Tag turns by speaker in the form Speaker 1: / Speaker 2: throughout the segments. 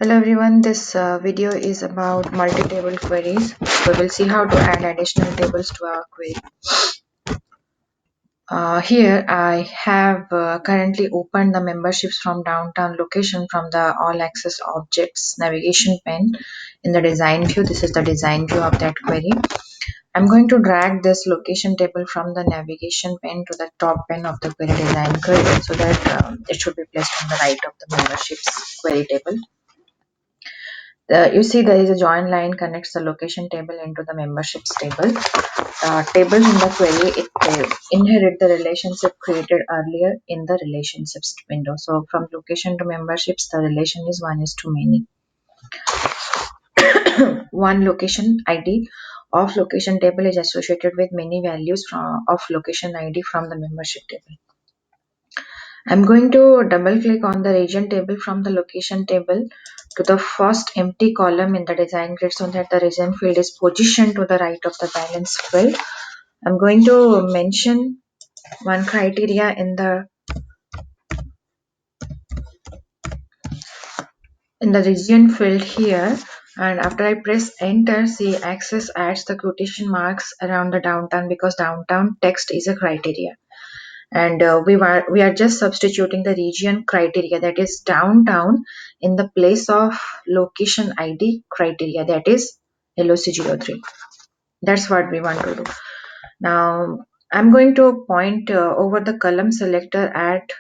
Speaker 1: Hello everyone, this video is about multi-table queries. We will see how to add additional tables to our query. Here I have currently opened the memberships from downtown location from the all access objects navigation pane in the design view. This is the design view of that query. I'm going to drag this location table from the navigation pane to the top pane of the query design query so that it should be placed on the right of the memberships query table. You see there is a join line connects the location table into the memberships table. Tables in the query, it inherit the relationship created earlier in the relationships window. So from location to memberships, the relation is 1 is to many. One location ID of location table is associated with many values of location ID from the membership table. I'm going to double click on the region table from the location table to the first empty column in the design grid so that the region field is positioned to the right of the balance field. I'm going to mention one criteria in the region field here, and after I press enter, see access adds the quotation marks around the downtown because downtown text is a criteria. And we are just substituting the region criteria, that is downtown, in the place of location ID criteria, that is LOC03. That's what we want to do. Now I'm going to point over the column selector at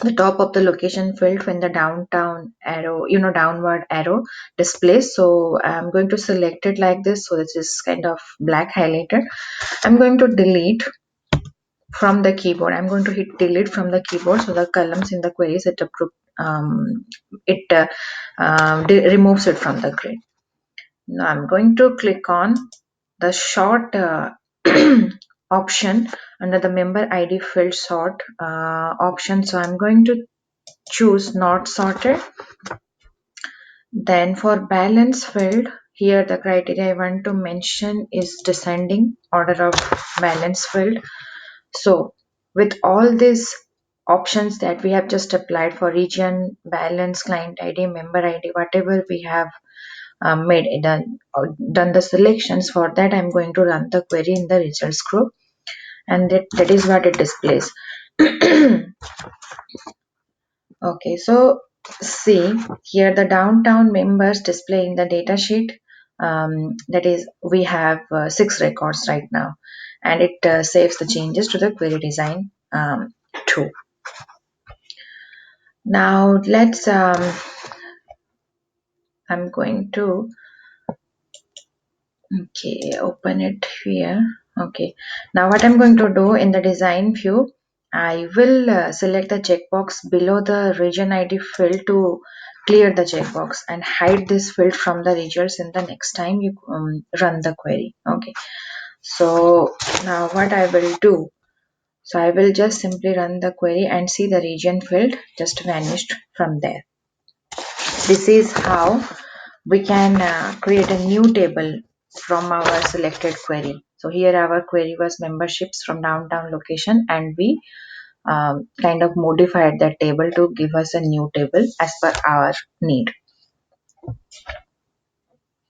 Speaker 1: the top of the location field when the downtown arrow, downward arrow displays. So I'm going to select it like this, so this is kind of black highlighted. I'm going to delete from the keyboard. I'm going to hit delete from the keyboard so the columns in the query setup group removes it from the grid. Now I'm going to click on the sort option under the member ID field sort option. So I'm going to choose not sorted. Then for balance field, here the criteria I want to mention is descending order of balance field. So with all these options that we have just applied for region, balance, client ID, member ID, whatever we have done the selections for that, I'm going to run the query in the results group, and that is what it displays. Okay, so see here the downtown members display in the data sheet. That is, we have 6 records right now, and it saves the changes to the query design too. Now let's I'm going to open it here. Okay, now what I'm going to do in the design view, I will select the checkbox below the region ID field to clear the checkbox and hide this field from the results in the next time you run the query. Okay, so now what I will do, so I will just simply run the query and see the region field just vanished from there. This is how we can create a new table from our selected query. So here our query was memberships from downtown location, and we kind of modified that table to give us a new table as per our need.